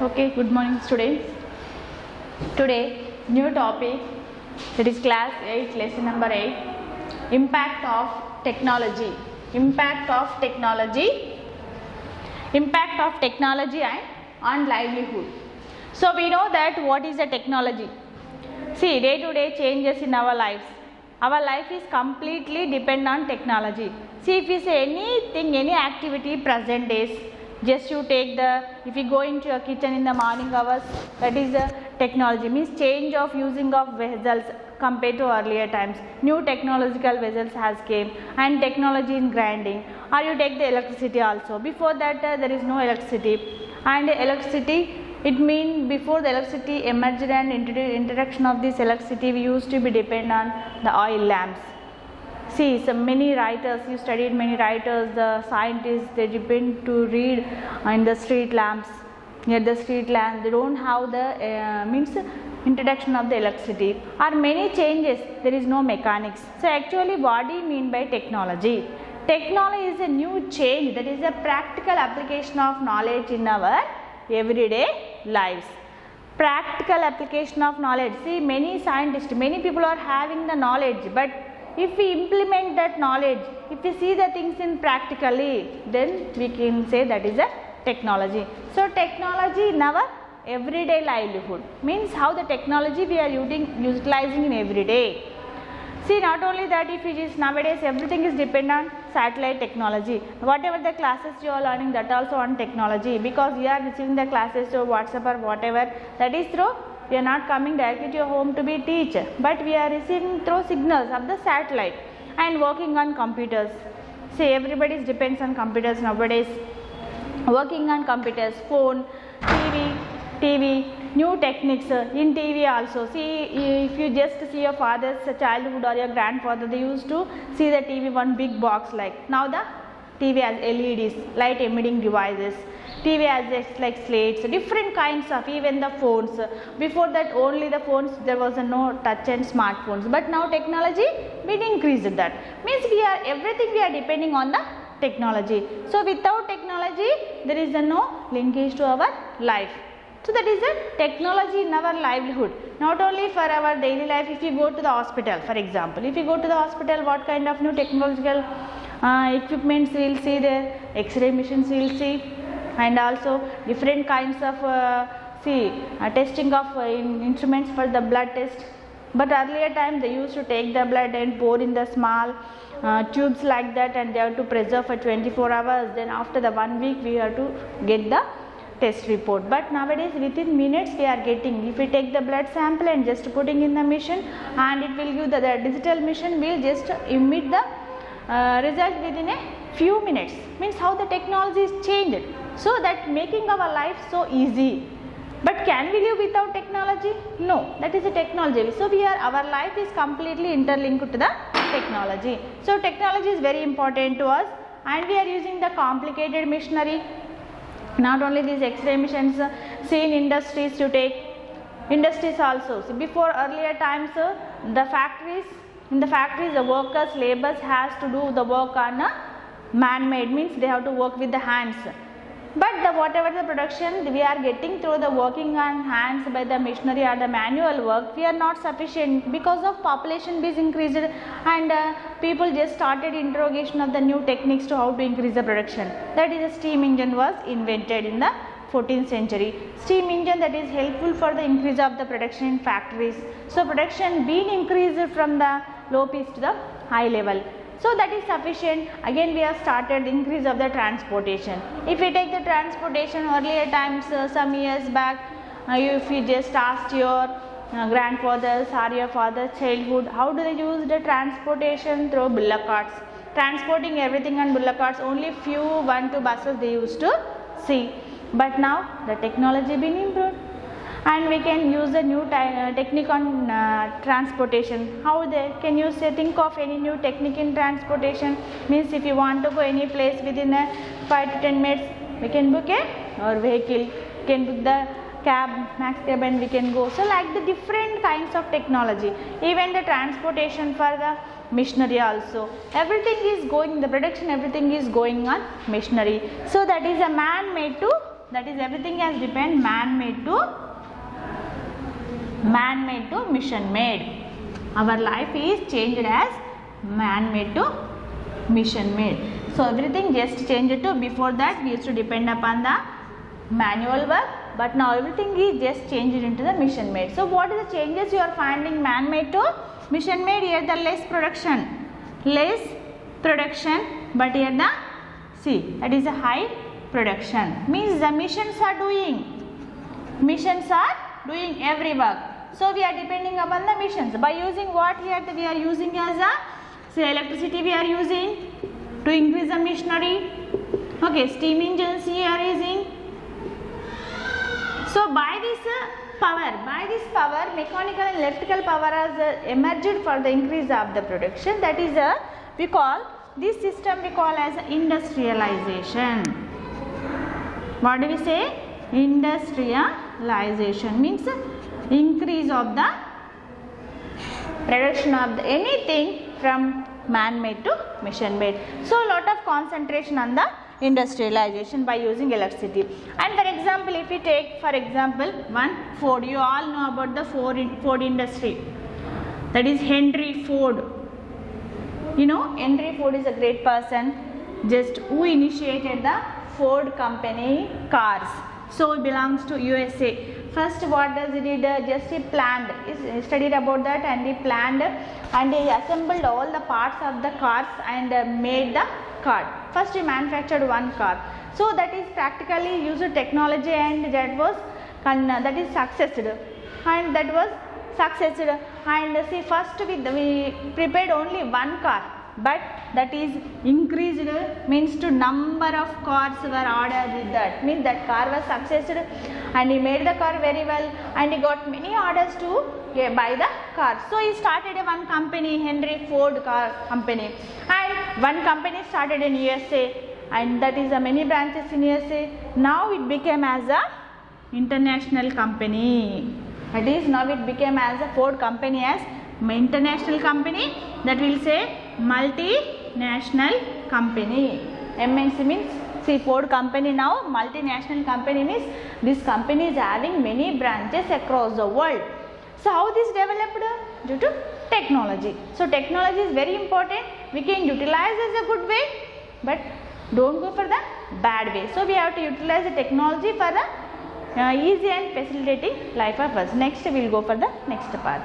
Okay, good morning students. Today new topic, that is class 8 lesson number 8, impact of technology. Impact of technology and on livelihood. So we know that what is the technology. See, day to day changes in our lives. Our life is completely dependent on technology. See, if you say anything, any activity present days, just you take if you go into your kitchen in the morning hours, that is the technology, means change of using of vessels compared to earlier times. New technological vessels has came and technology in grinding. Or you take the electricity also. Before that there is no electricity, and electricity, it means before the electricity emerged and introduction of this electricity, we used to be dependent on the oil lamps. See, so many writers, you studied many writers, the scientists, they depend to read in the street lamps. Near the street lamps, they don't have the means introduction of the electricity. Or many changes, there is no mechanics. So actually what do you mean by technology? Technology is a new change, that is a practical application of knowledge in our everyday lives. Practical application of knowledge. See, many scientists, many people are having the knowledge, but if we implement that knowledge, if we see the things in practically, then we can say that is a technology. So technology in our everyday livelihood means how the technology we are utilizing in every day. See, not only that, if it is nowadays everything is dependent on satellite technology. Whatever the classes you are learning, that also on technology, because you are receiving the classes through WhatsApp or whatever, that is through, we are not coming directly to your home to be teacher, but we are receiving through signals of the satellite and working on computers. See, everybody depends on computers nowadays, working on computers, phone, TV, new techniques in TV also. See, if you just see your father's childhood or your grandfather, they used to see the TV one big box like. Now the TV has LEDs, light emitting devices. TV has just like slates, different kinds of, even the phones. Before that only the phones, there was no touch and smartphones, but now technology been increased. That means everything we are depending on the technology. So without technology there is no linkage to our life. So that is a technology in our livelihood, not only for our daily life. If you go to the hospital, for example, if you go to the hospital, what kind of new technological equipments we will see there, X-ray machines we will see, and also different kinds of testing of instruments for the blood test. But earlier time they used to take the blood and pour in the small tubes like that, and they have to preserve for 24 hours. Then after the 1 week we have to get the test report. But nowadays within minutes we are getting, if we take the blood sample and just putting in the machine, and it will give the digital machine will just emit the result within a few minutes. Means how the technology is changed, so that making our life so easy. But can we live without technology? No, that is a technology. So our life is completely interlinked to the technology. So technology is very important to us, and we are using the complicated machinery. Not only these X-ray machines, see in industries, you take industries also. See, before earlier times, in the factories the workers, laborers has to do the work on a man-made, means they have to work with the hands. But whatever the production we are getting through the working on hands by the machinery or the manual work, we are not sufficient because of population is increased, and people just started interrogation of the new techniques to how to increase the production. That is, a steam engine was invented in the 14th century. Steam engine that is helpful for the increase of the production in factories. So production being increased from the low pitch to the high level. So that is sufficient. Again we have started increase of the transportation. If we take the transportation, earlier times, some years back, if you just asked your grandfathers or your father's childhood, how do they use the transportation? Through bullock carts. Transporting everything on bullock carts, only few 1-2 buses they used to see. But now the technology been improved, and we can use the new technique on transportation. How they can you think of any new technique in transportation? Means if you want to go any place within 5 to 10 minutes, we can book a vehicle, we can book the cab, max cab, and we can go. So like the different kinds of technology, even the transportation for the machinery also, everything is going, the production everything is going on machinery. So that is a man made to that is everything has depend man-made to mission-made. Our life is changed as man-made to mission-made. So everything just changed to, before that we used to depend upon the manual work, but now everything is just changed into the mission-made. So what are the changes you are finding man-made to mission-made? Here the less production, but here the see, that is a high production, means the missions are doing every work. So we are depending upon the missions by using what here we are using as a, say, electricity we are using to increase the machinery. Okay, steam engines we are using. So by this power, mechanical and electrical power has emerged for the increase of the production. That is we call this system as industrialization. What do we say? Industrialization means increase of the production of the anything from man-made to mission-made. So lot of concentration on the industrialization by using electricity. And for example, if we take for example one Ford, you all know about the Ford industry, that is Henry Ford. You know, Henry Ford is a great person, just who initiated the Ford company cars. So he belongs to USA. First what does he did? Just he planned, he studied about that and he planned and he assembled all the parts of the cars and made the car. First he manufactured one car. So that is practically used technology and that is successful. And that was successful. And see, first we prepared only one car, but that is increased, means to number of cars were ordered with that, means that car was successful and he made the car very well and he got many orders to buy the car. So he started one company, Henry Ford car company, and one company started in USA, and that is many branches in USA. Now it became as a international company. That is, now it became as a Ford company as international company, that will say multinational company. MNC means, see, Ford company now multinational company means this company is having many branches across the world. So how this developed? Due to technology. So technology is very important. We can utilize as a good way, but don't go for the bad way. So we have to utilize the technology for the easy and facilitating life of us. Next we will go for the next part.